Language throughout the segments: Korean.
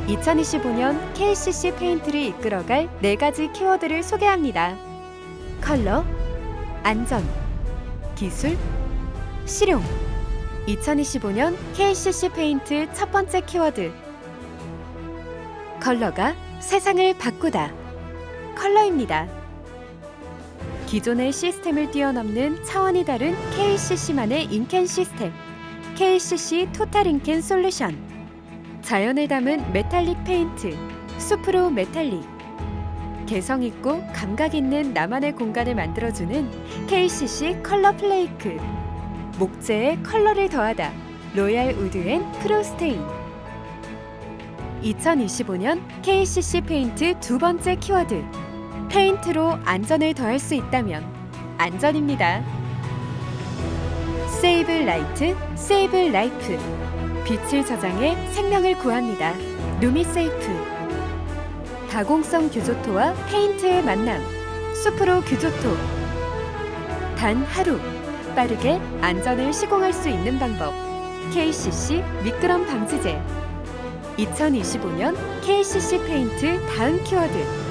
2025년 KCC 페인트를 이끌어갈 4가지 키워드를 소개합니다. 컬러, 안전, 기술, 실용. 2025년 KCC 페인트 첫 번째 키워드. 컬러가 세상을 바꾸다. 컬러입니다. 기존의 시스템을 뛰어넘는 차원이 다른 KCC만의 인캔 시스템. KCC 토탈 인캔 솔루션. 자연을 담은 메탈릭 페인트, 수프로 메탈릭. 개성 있고 감각 있는 나만의 공간을 만들어주는 KCC 컬러 플레이크. 목재에 컬러를 더하다. 로얄 우드 앤 프로스테인. 2025년 KCC 페인트 두 번째 키워드. 페인트로 안전을 더할 수 있다면 안전입니다. 세이브 라이트, 세이브 라이프. 빛을 저장해 생명을 구합니다. 루미세이프. 다공성 규조토와 페인트의 만남. 수프로 규조토. 단 하루 빠르게 안전을 시공할 수 있는 방법. KCC 미끄럼 방지제. 2025년 KCC 페인트 다음 키워드.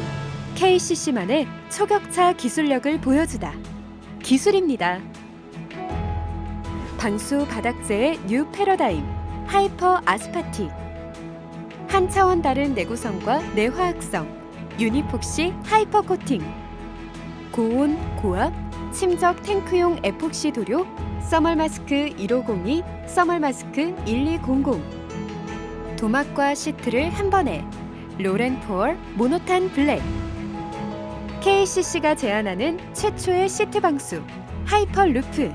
KCC만의 초격차 기술력을 보여주다. 기술입니다. 방수 바닥재의 뉴 패러다임. 하이퍼 아스파틱. 한 차원 다른 내구성과 내화학성. 유니폭시 하이퍼 코팅. 고온, 고압, 침적 탱크용 에폭시 도료. 써멀마스크 1502, 써멀마스크 1200. 도막과 시트를 한 번에. 로렌포얼 모노탄 블랙. KCC가 제안하는 최초의 시트 방수. 하이퍼 루프.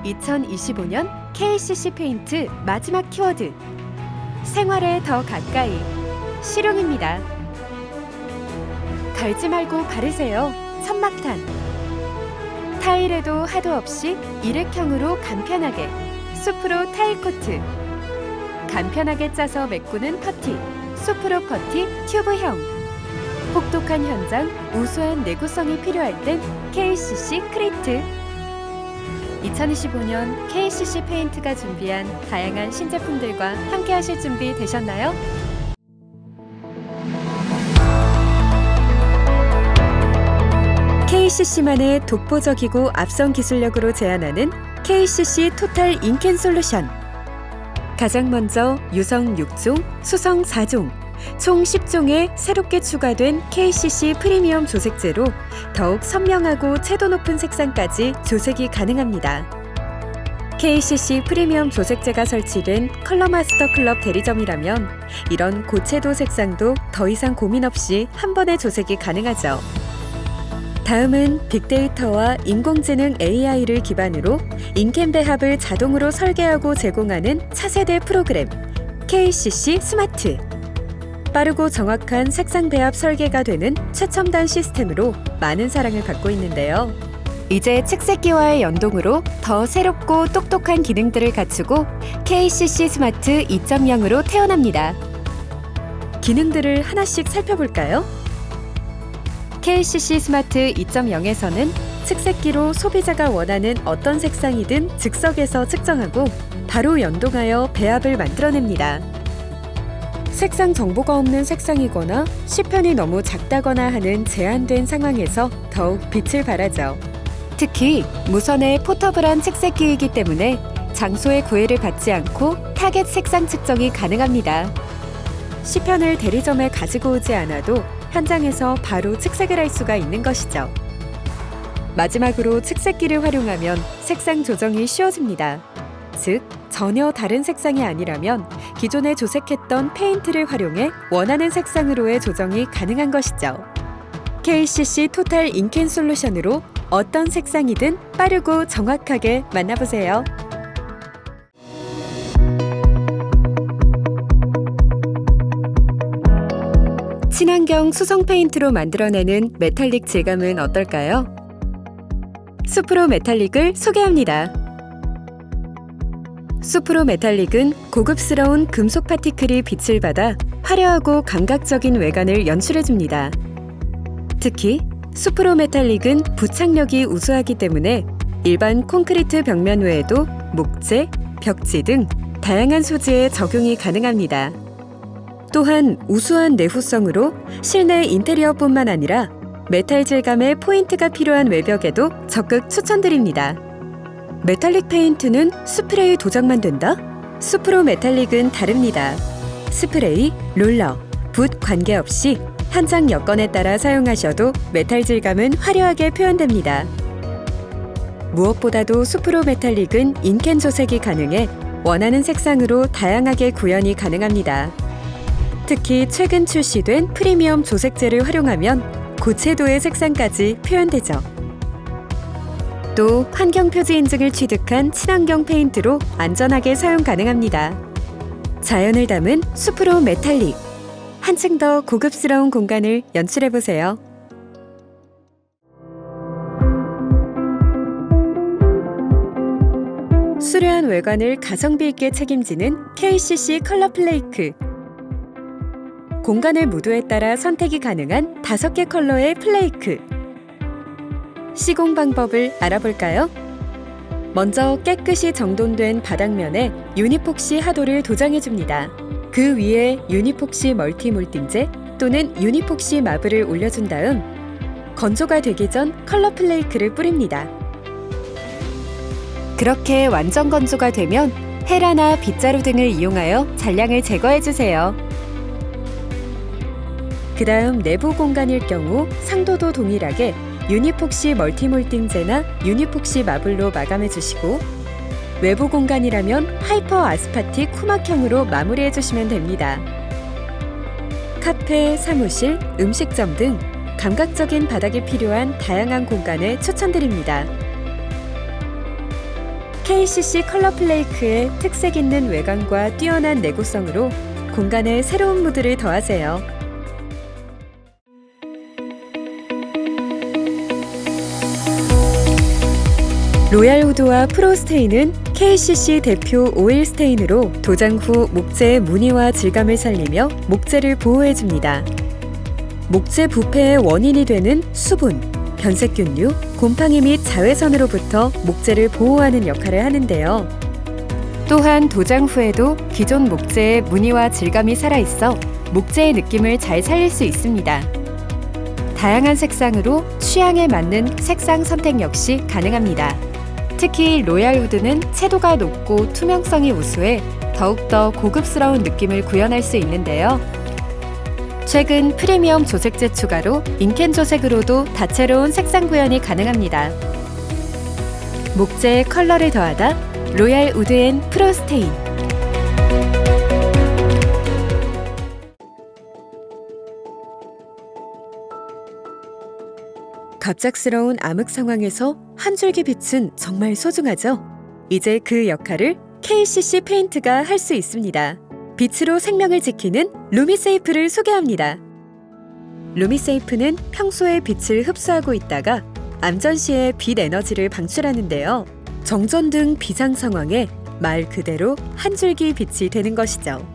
2025년 KCC 페인트 마지막 키워드. 생활에 더 가까이. 실용입니다. 갈지 말고 바르세요. 천막탄. 타일에도 하도 없이 일회형으로 간편하게. 수프로 타일 코트. 간편하게 짜서 메꾸는 퍼티. 수프로 퍼티 튜브형. 혹독한 현장, 우수한 내구성이 필요할 땐 KCC 크리트. 2025년 KCC 페인트가 준비한 다양한 신제품들과 함께 하실 준비 되셨나요? KCC만의 독보적이고 앞선 기술력으로 제안하는 KCC 토탈 인캔 솔루션. 가장 먼저 유성 6종, 수성 4종, 총 10종의 새롭게 추가된 KCC 프리미엄 조색제로 더욱 선명하고 채도 높은 색상까지 조색이 가능합니다. KCC 프리미엄 조색제가 설치된 컬러마스터 클럽 대리점이라면 이런 고채도 색상도 더 이상 고민 없이 한 번에 조색이 가능하죠. 다음은 빅데이터와 인공지능 AI를 기반으로 인캔 배합을 자동으로 설계하고 제공하는 차세대 프로그램 KCC 스마트. 빠르고 정확한 색상 배합 설계가 되는 최첨단 시스템으로 많은 사랑을 받고 있는데요. 이제 책색기와의 연동으로 더 새롭고 똑똑한 기능들을 갖추고 KCC 스마트 2.0으로 태어납니다. 기능들을 하나씩 살펴볼까요? KCC 스마트 2.0에서는 측색기로 소비자가 원하는 어떤 색상이든 즉석에서 측정하고 바로 연동하여 배합을 만들어냅니다. 색상 정보가 없는 색상이거나 시편이 너무 작다거나 하는 제한된 상황에서 더욱 빛을 발하죠. 특히 무선의 포터블한 측색기이기 때문에 장소의 구애를 받지 않고 타겟 색상 측정이 가능합니다. 시편을 대리점에 가지고 오지 않아도 현장에서 바로 측색을 할 수가 있는 것이죠. 마지막으로 측색기를 활용하면 색상 조정이 쉬워집니다. 즉, 전혀 다른 색상이 아니라면 기존에 조색했던 페인트를 활용해 원하는 색상으로의 조정이 가능한 것이죠. KCC 토탈 인캔 솔루션으로 어떤 색상이든 빠르고 정확하게 만나보세요. 친환경 수성 페인트로 만들어내는 메탈릭 질감은 어떨까요? 수프로 메탈릭을 소개합니다. 수프로 메탈릭은 고급스러운 금속 파티클이 빛을 받아 화려하고 감각적인 외관을 연출해줍니다. 특히 수프로 메탈릭은 부착력이 우수하기 때문에 일반 콘크리트 벽면 외에도 목재, 벽지 등 다양한 소재에 적용이 가능합니다. 또한 우수한 내후성으로 실내 인테리어뿐만 아니라 메탈 질감의 포인트가 필요한 외벽에도 적극 추천드립니다. 메탈릭 페인트는 스프레이 도장만 된다? 수프로 메탈릭은 다릅니다. 스프레이, 롤러, 붓 관계없이 현장 여건에 따라 사용하셔도 메탈 질감은 화려하게 표현됩니다. 무엇보다도 수프로 메탈릭은 인캔 조색이 가능해 원하는 색상으로 다양하게 구현이 가능합니다. 특히 최근 출시된 프리미엄 조색제를 활용하면 고채도의 색상까지 표현되죠. 또 환경표지 인증을 취득한 친환경 페인트로 안전하게 사용 가능합니다. 자연을 담은 수프로 메탈릭, 한층 더 고급스러운 공간을 연출해보세요. 수려한 외관을 가성비 있게 책임지는 KCC 컬러 플레이크. 공간의 무드에 따라 선택이 가능한 5개 컬러의 플레이크. 시공 방법을 알아볼까요? 먼저 깨끗이 정돈된 바닥면에 유니폭시 하도를 도장해줍니다. 그 위에 유니폭시 멀티 몰딩제 또는 유니폭시 마블을 올려준 다음 건조가 되기 전 컬러 플레이크를 뿌립니다. 그렇게 완전 건조가 되면 헤라나 빗자루 등을 이용하여 잔량을 제거해주세요. 그 다음 내부 공간일 경우 상도도 동일하게 유니폭시 멀티몰딩제나 유니폭시 마블로 마감해주시고 외부 공간이라면 하이퍼 아스파틱 쿠막형으로 마무리해주시면 됩니다. 카페, 사무실, 음식점 등 감각적인 바닥이 필요한 다양한 공간에 추천드립니다. KCC 컬러 플레이크의 특색 있는 외관과 뛰어난 내구성으로 공간에 새로운 무드를 더하세요. 로얄우드와 프로스테인은 KCC 대표 오일 스테인으로 도장 후 목재의 무늬와 질감을 살리며 목재를 보호해줍니다. 목재 부패의 원인이 되는 수분, 변색균류, 곰팡이 및 자외선으로부터 목재를 보호하는 역할을 하는데요. 또한 도장 후에도 기존 목재의 무늬와 질감이 살아있어 목재의 느낌을 잘 살릴 수 있습니다. 다양한 색상으로 취향에 맞는 색상 선택 역시 가능합니다. 특히 로얄우드는 채도가 높고 투명성이 우수해 더욱더 고급스러운 느낌을 구현할 수 있는데요. 최근 프리미엄 조색제 추가로 인캔 조색으로도 다채로운 색상 구현이 가능합니다. 목재에 컬러를 더하다 로얄우드 앤 프로스테인. 갑작스러운 암흑 상황에서 한 줄기 빛은 정말 소중하죠? 이제 그 역할을 KCC 페인트가 할 수 있습니다. 빛으로 생명을 지키는 루미세이프를 소개합니다. 루미세이프는 평소에 빛을 흡수하고 있다가 암전 시에 빛 에너지를 방출하는데요. 정전 등 비상 상황에 말 그대로 한 줄기 빛이 되는 것이죠.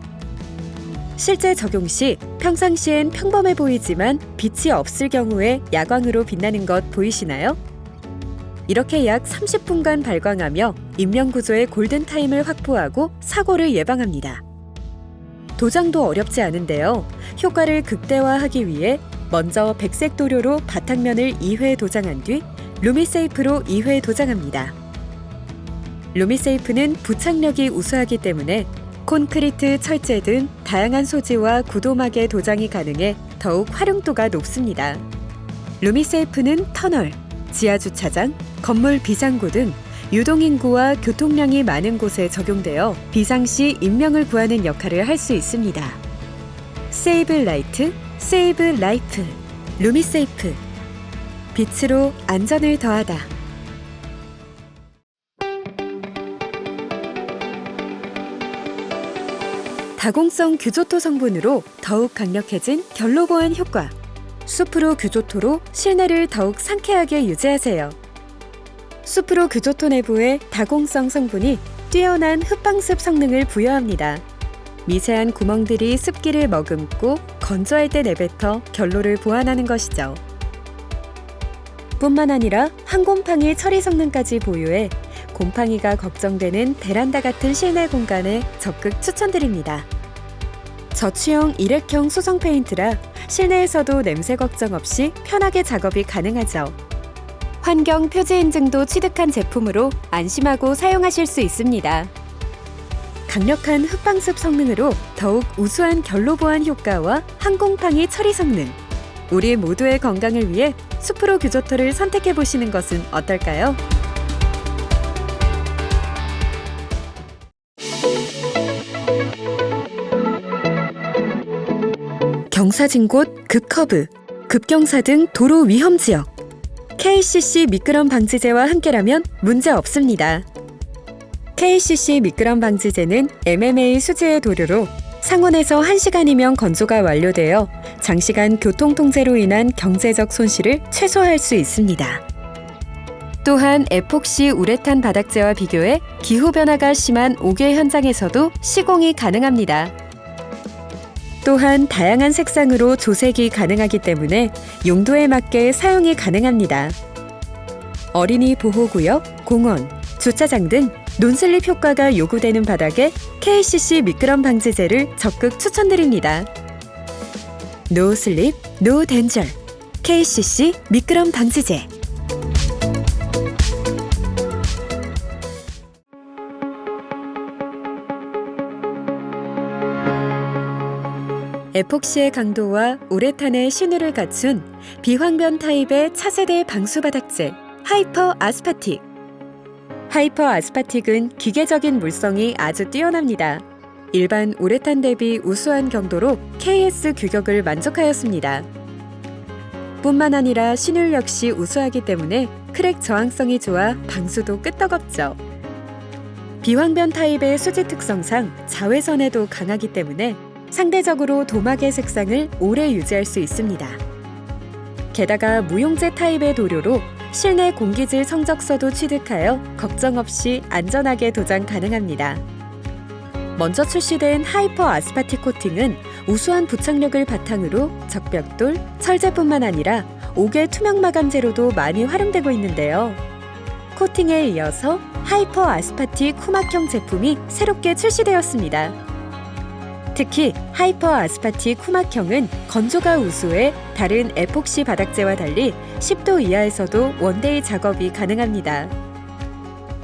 실제 적용 시 평상시엔 평범해 보이지만 빛이 없을 경우에 야광으로 빛나는 것 보이시나요? 이렇게 약 30분간 발광하며 인명구조의 골든타임을 확보하고 사고를 예방합니다. 도장도 어렵지 않은데요. 효과를 극대화하기 위해 먼저 백색 도료로 바탕면을 2회 도장한 뒤 루미세이프로 2회 도장합니다. 루미세이프는 부착력이 우수하기 때문에 콘크리트, 철제 등 다양한 소지와 구도막에 도장이 가능해 더욱 활용도가 높습니다. 루미세이프는 터널, 지하주차장, 건물 비상구 등 유동인구와 교통량이 많은 곳에 적용되어 비상시 인명을 구하는 역할을 할 수 있습니다. 세이브 라이트, 세이브 라이프, 루미세이프. 빛으로 안전을 더하다. 다공성 규조토 성분으로 더욱 강력해진 결로 보완 효과. 수프로 규조토로 실내를 더욱 상쾌하게 유지하세요. 수프로 규조토 내부의 다공성 성분이 뛰어난 흡방습 성능을 부여합니다. 미세한 구멍들이 습기를 머금고 건조할 때 내뱉어 결로를 보완하는 것이죠. 뿐만 아니라 항곰팡이 처리 성능까지 보유해 곰팡이가 걱정되는 베란다 같은 실내 공간에 적극 추천드립니다. 저취형 일회형 수성 페인트라 실내에서도 냄새 걱정 없이 편하게 작업이 가능하죠. 환경 표지 인증도 취득한 제품으로 안심하고 사용하실 수 있습니다. 강력한 흙방습 성능으로 더욱 우수한 결로 보완 효과와 항공팡이 처리 성능. 우리 모두의 건강을 위해 수프로 규조토를 선택해 보시는 것은 어떨까요? 경사진 곳, 급커브, 급경사 등 도로 위험 지역. KCC 미끄럼 방지제와 함께라면 문제 없습니다. KCC 미끄럼 방지제는 MMA 수지의 도료로 상온에서 1시간이면 건조가 완료되어 장시간 교통 통제로 인한 경제적 손실을 최소화할 수 있습니다. 또한 에폭시 우레탄 바닥재와 비교해 기후변화가 심한 옥외 현장에서도 시공이 가능합니다. 또한 다양한 색상으로 조색이 가능하기 때문에 용도에 맞게 사용이 가능합니다. 어린이 보호구역, 공원, 주차장 등 논슬립 효과가 요구되는 바닥에 KCC 미끄럼 방지제를 적극 추천드립니다. 노 슬립, 노 덴저. KCC 미끄럼 방지제. 에폭시의 강도와 우레탄의 신유를 갖춘 비황변 타입의 차세대 방수바닥재 하이퍼 아스파틱. 하이퍼 아스파틱은 기계적인 물성이 아주 뛰어납니다. 일반 우레탄 대비 우수한 경도로 KS 규격을 만족하였습니다. 뿐만 아니라 신율 역시 우수하기 때문에 크랙 저항성이 좋아 방수도 끄떡없죠. 비황변 타입의 수지 특성상 자외선에도 강하기 때문에 상대적으로 도마의 색상을 오래 유지할 수 있습니다. 게다가 무용재 타입의 도료로 실내 공기질 성적서도 취득하여 걱정 없이 안전하게 도장 가능합니다. 먼저 출시된 하이퍼 아스파틱 코팅은 우수한 부착력을 바탕으로 적벽돌, 철제뿐만 아니라 옥외 투명 마감재로도 많이 활용되고 있는데요. 코팅에 이어서 하이퍼 아스파틱 후막형 제품이 새롭게 출시되었습니다. 특히 하이퍼 아스파틱 후막형은 건조가 우수해 다른 에폭시 바닥재와 달리 10도 이하에서도 원데이 작업이 가능합니다.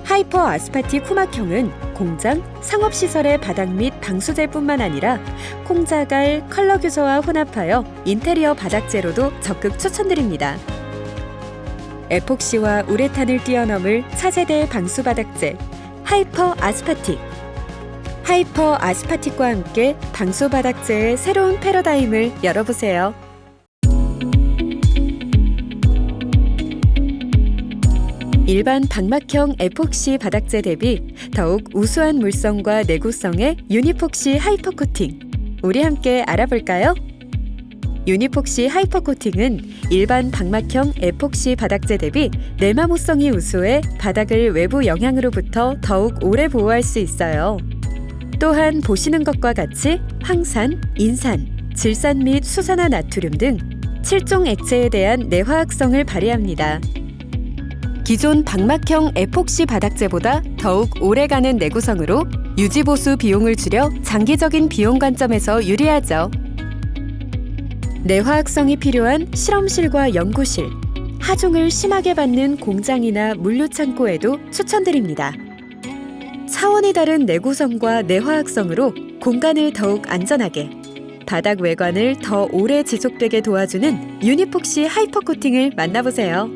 하이퍼 아스파틱 후막형은 공장, 상업시설의 바닥 및 방수제뿐만 아니라 콩자갈, 컬러 규소와 혼합하여 인테리어 바닥재로도 적극 추천드립니다. 에폭시와 우레탄을 뛰어넘을 차세대 방수 바닥재 하이퍼 아스파틱. 하이퍼 아스파틱과 함께 방수 바닥재의 새로운 패러다임을 열어보세요. 일반 방막형 에폭시 바닥재 대비 더욱 우수한 물성과 내구성의 유니폭시 하이퍼 코팅. 우리 함께 알아볼까요? 유니폭시 하이퍼 코팅은 일반 방막형 에폭시 바닥재 대비 내마모성이 우수해 바닥을 외부 영향으로부터 더욱 오래 보호할 수 있어요. 또한 보시는 것과 같이 황산, 인산, 질산 및 수산화 나트륨 등 7종 액체에 대한 내화학성을 발휘합니다. 기존 방막형 에폭시 바닥재보다 더욱 오래가는 내구성으로 유지보수 비용을 줄여 장기적인 비용 관점에서 유리하죠. 내화학성이 필요한 실험실과 연구실, 하중을 심하게 받는 공장이나 물류창고에도 추천드립니다. 차원이 다른 내구성과 내화학성으로 공간을 더욱 안전하게, 바닥 외관을 더 오래 지속되게 도와주는 유니폭시 하이퍼 코팅을 만나보세요.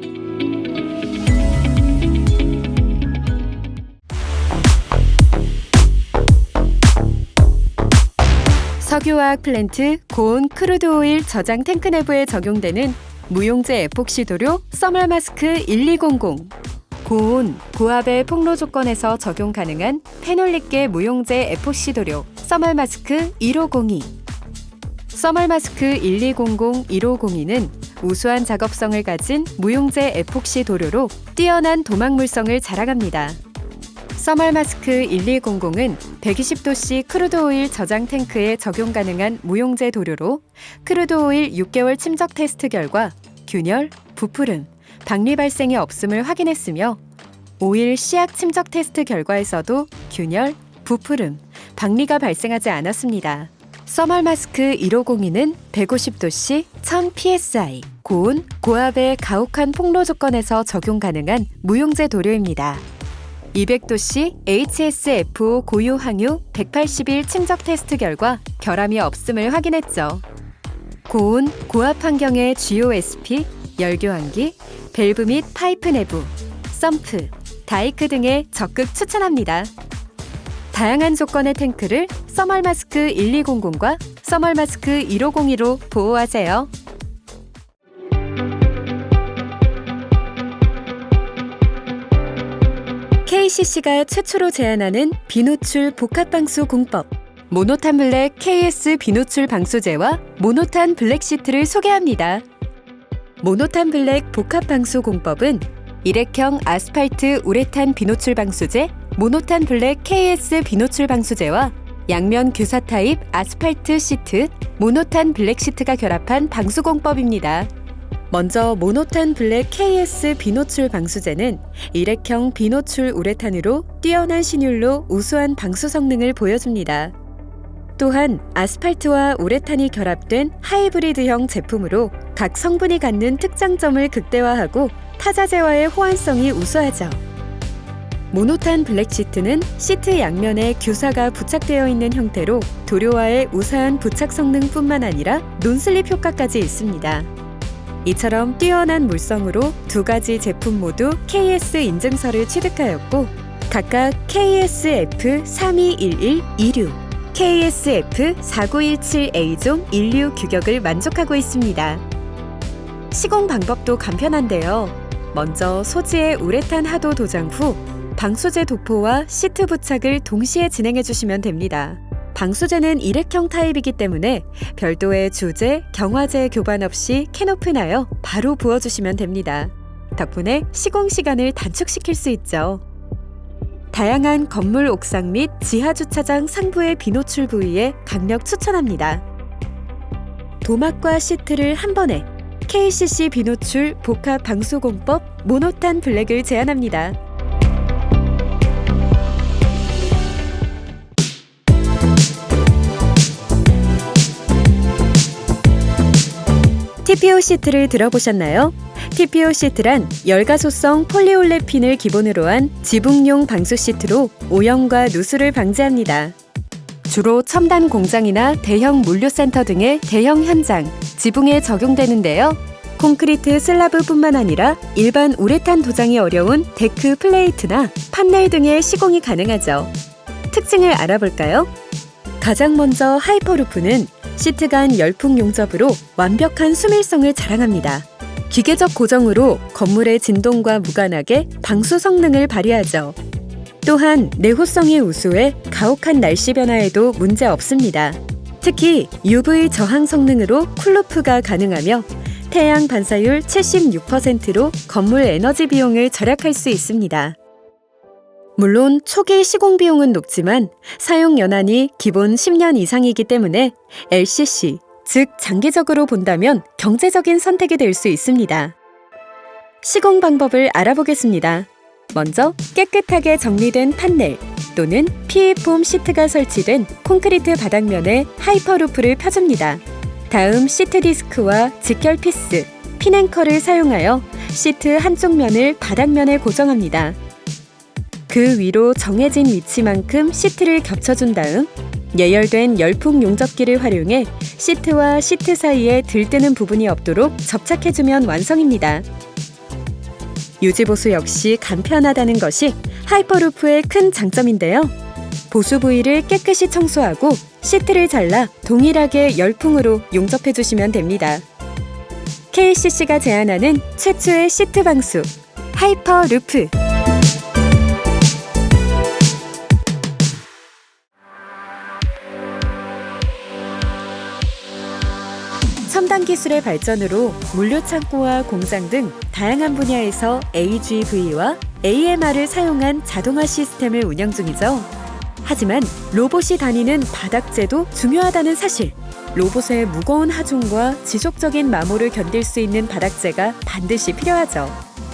석유화학 플랜트 고온 크루드 오일 저장 탱크 내부에 적용되는 무용재 에폭시 도료 서멀 마스크 1200. 고온, 고압의 폭로 조건에서 적용 가능한 페놀릭계 무용재 에폭시 도료 서멀 마스크 1502. 서멀 마스크 1200 1502는 우수한 작업성을 가진 무용재 에폭시 도료로 뛰어난 도막 물성을 자랑합니다. 서멀 마스크 1200은 120도씨 크루드 오일 저장 탱크에 적용 가능한 무용재 도료로 크루드 오일 6개월 침적 테스트 결과 균열, 부푸름, 박리 발생이 없음을 확인했으며 오일 씨약 침적 테스트 결과에서도 균열, 부푸름, 박리가 발생하지 않았습니다. 써멀 마스크 1502는 150도씨 1000psi, 고온, 고압의 가혹한 폭로 조건에서 적용 가능한 무용제 도료입니다. 200도씨 HSFO 고유 항유 180일 침적 테스트 결과 결함이 없음을 확인했죠. 고온, 고압 환경의 GOSP, 열교환기, 밸브 및 파이프 내부, 썸프, 다이크 등에 적극 추천합니다. 다양한 조건의 탱크를 써멀 마스크 1200과 써멀 마스크 1502로 보호하세요. KCC가 최초로 제안하는 비노출 복합방수 공법, 모노탄 블랙 KS 비노출 방수제와 모노탄 블랙 시트를 소개합니다. 모노탄 블랙 복합방수 공법은 일회형 아스팔트 우레탄 비노출 방수제, 모노탄 블랙 KS 비노출 방수제와 양면 규사 타입 아스팔트 시트, 모노탄 블랙 시트가 결합한 방수 공법입니다. 먼저 모노탄 블랙 KS 비노출 방수제는 일회형 비노출 우레탄으로 뛰어난 신율로 우수한 방수 성능을 보여줍니다. 또한 아스팔트와 우레탄이 결합된 하이브리드형 제품으로 각 성분이 갖는 특장점을 극대화하고 타자재와의 호환성이 우수하죠. 모노탄 블랙 시트는 시트 양면에 규사가 부착되어 있는 형태로 도료와의 우수한 부착 성능뿐만 아니라 논슬립 효과까지 있습니다. 이처럼 뛰어난 물성으로 두 가지 제품 모두 KS 인증서를 취득하였고 각각 KSF3211 이류, KSF4917A종 인류 규격을 만족하고 있습니다. 시공 방법도 간편한데요. 먼저 소지의 우레탄 하도 도장 후 방수제 도포와 시트 부착을 동시에 진행해 주시면 됩니다. 방수제는 일회형 타입이기 때문에 별도의 주제, 경화제 교반 없이 캔오픈하여 바로 부어주시면 됩니다. 덕분에 시공 시간을 단축시킬 수 있죠. 다양한 건물 옥상 및 지하 주차장 상부의 비노출 부위에 강력 추천합니다. 도막과 시트를 한 번에 KCC 비노출 복합 방수공법 모노탄 블랙을 제안합니다. TPO 시트를 들어보셨나요? TPO 시트란 열가소성 폴리올레핀을 기본으로 한 지붕용 방수 시트로 오염과 누수를 방지합니다. 주로 첨단 공장이나 대형 물류센터 등의 대형 현장, 지붕에 적용되는데요. 콘크리트 슬라브뿐만 아니라 일반 우레탄 도장이 어려운 데크 플레이트나 판넬 등의 시공이 가능하죠. 특징을 알아볼까요? 가장 먼저 하이퍼루프는 시트 간 열풍 용접으로 완벽한 수밀성을 자랑합니다. 기계적 고정으로 건물의 진동과 무관하게 방수 성능을 발휘하죠. 또한 내호성이 우수해 가혹한 날씨 변화에도 문제 없습니다. 특히 UV 저항 성능으로 쿨루프가 가능하며 태양 반사율 76%로 건물 에너지 비용을 절약할 수 있습니다. 물론 초기 시공 비용은 높지만 사용 연한이 기본 10년 이상이기 때문에 LCC, 즉 장기적으로 본다면 경제적인 선택이 될 수 있습니다. 시공 방법을 알아보겠습니다. 먼저 깨끗하게 정리된 판넬 또는 PE폼 시트가 설치된 콘크리트 바닥면에 하이퍼루프를 펴줍니다. 다음 시트 디스크와 직결 피스, 핀앵커를 사용하여 시트 한쪽 면을 바닥면에 고정합니다. 그 위로 정해진 위치만큼 시트를 겹쳐준 다음 예열된 열풍 용접기를 활용해 시트와 시트 사이에 들뜨는 부분이 없도록 접착해주면 완성입니다. 유지보수 역시 간편하다는 것이 하이퍼루프의 큰 장점인데요. 보수 부위를 깨끗이 청소하고 시트를 잘라 동일하게 열풍으로 용접해주시면 됩니다. KCC가 제안하는 최초의 시트 방수, 하이퍼루프. 첨단 기술의 발전으로 물류 창고와 공장 등 다양한 분야에서 AGV와 AMR을 사용한 자동화 시스템을 운영 중이죠. 하지만 로봇이 다니는 바닥재도 중요하다는 사실. 로봇의 무거운 하중과 지속적인 마모를 견딜 수 있는 바닥재가 반드시 필요하죠.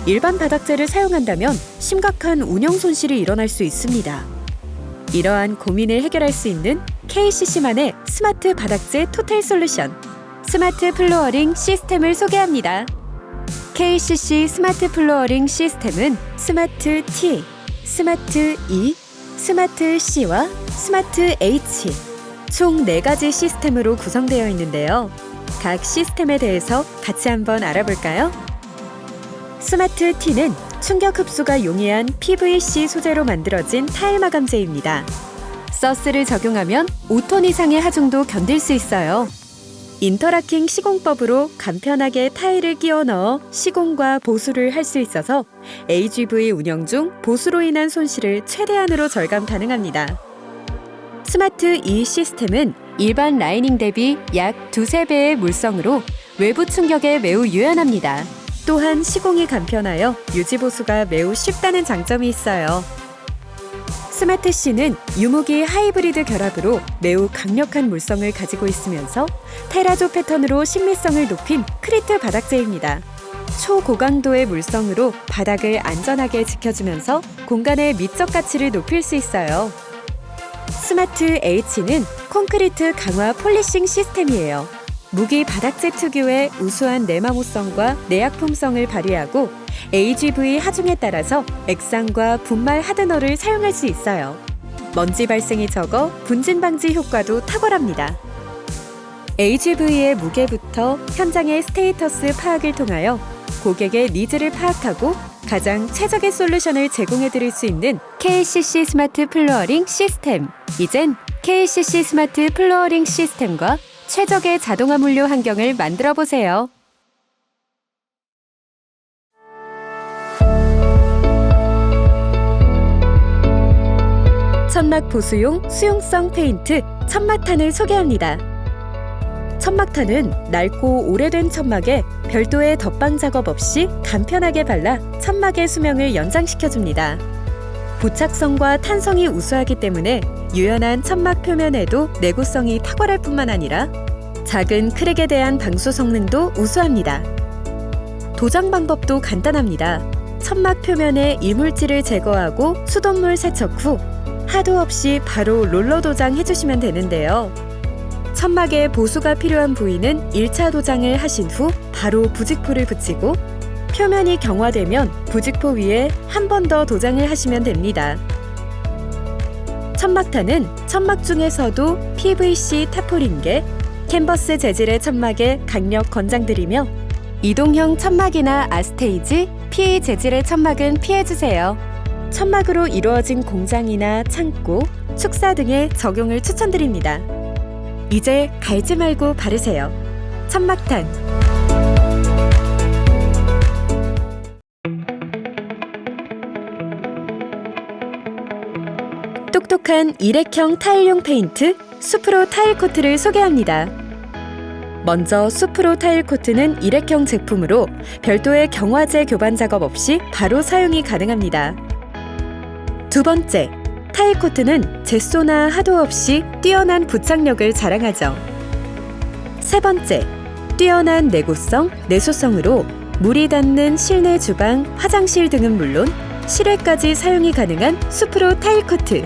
일반 바닥재를 사용한다면 심각한 운영 손실이 일어날 수 있습니다. 이러한 고민을 해결할 수 있는 KCC만의 스마트 바닥재 토탈 솔루션, 스마트 플로어링 시스템을 소개합니다. KCC 스마트 플로어링 시스템은 스마트 T, 스마트 E, 스마트 C와 스마트 H 총 4가지 시스템으로 구성되어 있는데요. 각 시스템에 대해서 같이 한번 알아볼까요? 스마트 T는 충격 흡수가 용이한 PVC 소재로 만들어진 타일 마감재입니다. 서스를 적용하면 5톤 이상의 하중도 견딜 수 있어요. 인터라킹 시공법으로 간편하게 타일을 끼워 넣어 시공과 보수를 할 수 있어서 AGV 운영 중 보수로 인한 손실을 최대한으로 절감 가능합니다. 스마트 E 시스템은 일반 라이닝 대비 약 2~3배의 물성으로 외부 충격에 매우 유연합니다. 또한 시공이 간편하여 유지 보수가 매우 쉽다는 장점이 있어요. 스마트 C는 유무기 하이브리드 결합으로 매우 강력한 물성을 가지고 있으면서 테라조 패턴으로 신미성을 높인 크리트 바닥재입니다. 초고강도의 물성으로 바닥을 안전하게 지켜주면서 공간의 미적 가치를 높일 수 있어요. 스마트 H는 콘크리트 강화 폴리싱 시스템이에요. 무기 바닥재 특유의 우수한 내마모성과 내약품성을 발휘하고 AGV 하중에 따라서 액상과 분말 하드너를 사용할 수 있어요. 먼지 발생이 적어 분진 방지 효과도 탁월합니다. AGV의 무게부터 현장의 스테이터스 파악을 통하여 고객의 니즈를 파악하고 가장 최적의 솔루션을 제공해 드릴 수 있는 KCC 스마트 플로어링 시스템. 이젠 KCC 스마트 플로어링 시스템과 최적의 자동화 물류 환경을 만들어 보세요. 천막 보수용 수용성 페인트 천막탄을 소개합니다. 천막탄은 낡고 오래된 천막에 별도의 덧방 작업 없이 간편하게 발라 천막의 수명을 연장시켜줍니다. 부착성과 탄성이 우수하기 때문에 유연한 천막 표면에도 내구성이 탁월할 뿐만 아니라 작은 크랙에 대한 방수 성능도 우수합니다. 도장 방법도 간단합니다. 천막 표면에 이물질을 제거하고 수돗물 세척 후 하도 없이 바로 롤러 도장 해주시면 되는데요. 천막에 보수가 필요한 부위는 1차 도장을 하신 후 바로 부직포를 붙이고 표면이 경화되면 부직포 위에 한 번 더 도장을 하시면 됩니다. 천막탄은 천막 중에서도 PVC 타포린계, 캔버스 재질의 천막에 강력 권장드리며 이동형 천막이나 아스테이지, PE 재질의 천막은 피해주세요. 천막으로 이루어진 공장이나 창고, 축사 등에 적용을 추천드립니다. 이제 갈지 말고 바르세요. 천막탄. 똑똑한 일회형 타일용 페인트 수프로 타일 코트를 소개합니다. 먼저 수프로 타일 코트는 일회형 제품으로 별도의 경화제 교반 작업 없이 바로 사용이 가능합니다. 두 번째, 타일 코트는 제소나 하도 없이 뛰어난 부착력을 자랑하죠. 세 번째, 뛰어난 내구성, 내소성으로 물이 닿는 실내 주방, 화장실 등은 물론 실외까지 사용이 가능한 수프로 타일 코트.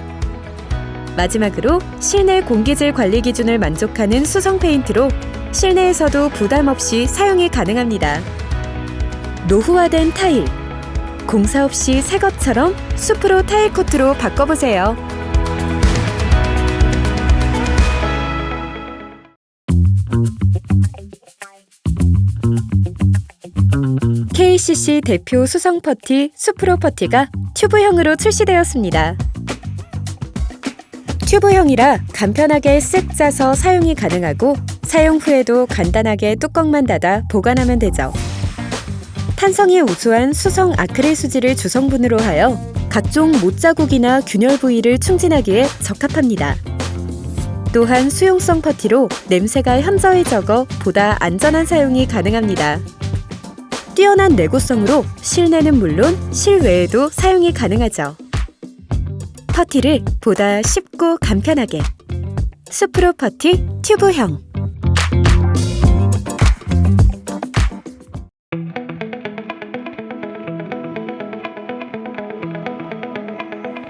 마지막으로 실내 공기질 관리 기준을 만족하는 수성 페인트로 실내에서도 부담 없이 사용이 가능합니다. 노후화된 타일, 공사 없이 새 것처럼 수프로 타일 코트로 바꿔보세요. KCC 대표 수성 퍼티 수프로 퍼티가 튜브형으로 출시되었습니다. 튜브형이라 간편하게 쓱 짜서 사용이 가능하고 사용 후에도 간단하게 뚜껑만 닫아 보관하면 되죠. 탄성이 우수한 수성 아크릴 수지를 주성분으로 하여 각종 못자국이나 균열 부위를 충진하기에 적합합니다. 또한 수용성 퍼티로 냄새가 현저히 적어 보다 안전한 사용이 가능합니다. 뛰어난 내구성으로 실내는 물론 실외에도 사용이 가능하죠. 퍼티를 보다 쉽고 간편하게 수프로 퍼티 튜브형.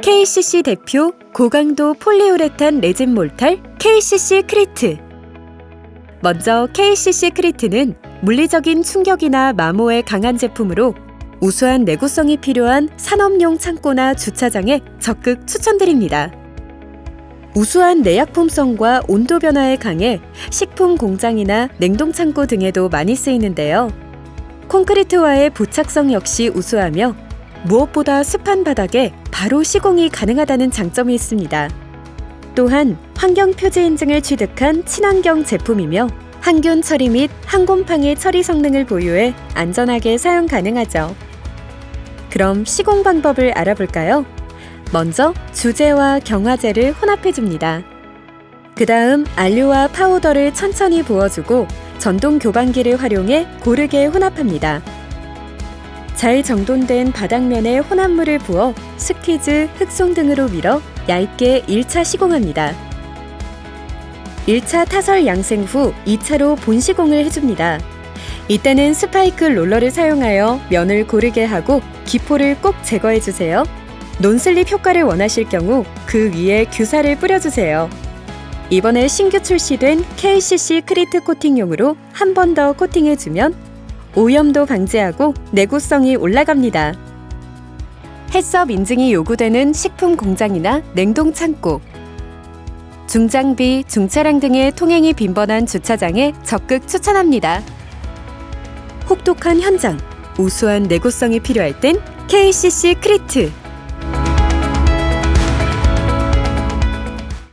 KCC 대표 고강도 폴리우레탄 레진 몰탈 KCC 크리트. 먼저 KCC 크리트는 물리적인 충격이나 마모에 강한 제품으로 우수한 내구성이 필요한 산업용 창고나 주차장에 적극 추천드립니다. 우수한 내약품성과 온도 변화에 강해 식품 공장이나 냉동 창고 등에도 많이 쓰이는데요. 콘크리트와의 부착성 역시 우수하며 무엇보다 습한 바닥에 바로 시공이 가능하다는 장점이 있습니다. 또한 환경 표지 인증을 취득한 친환경 제품이며 항균 처리 및 항곰팡이 처리 성능을 보유해 안전하게 사용 가능하죠. 그럼 시공 방법을 알아볼까요? 먼저 주재와 경화제를 혼합해줍니다. 그 다음 안료와 파우더를 천천히 부어주고 전동 교반기를 활용해 고르게 혼합합니다. 잘 정돈된 바닥면에 혼합물을 부어 스퀴즈, 흑송 등으로 밀어 얇게 1차 시공합니다. 1차 타설 양생 후 2차로 본시공을 해줍니다. 이때는 스파이크 롤러를 사용하여 면을 고르게 하고 기포를 꼭 제거해주세요. 논슬립 효과를 원하실 경우 그 위에 규사를 뿌려주세요. 이번에 신규 출시된 KCC 크리트 코팅용으로 한 번 더 코팅해주면 오염도 방지하고 내구성이 올라갑니다. 해썹 인증이 요구되는 식품 공장이나 냉동 창고, 중장비, 중차량 등의 통행이 빈번한 주차장에 적극 추천합니다. 혹독한 현장, 우수한 내구성이 필요할 땐 KCC 크리트.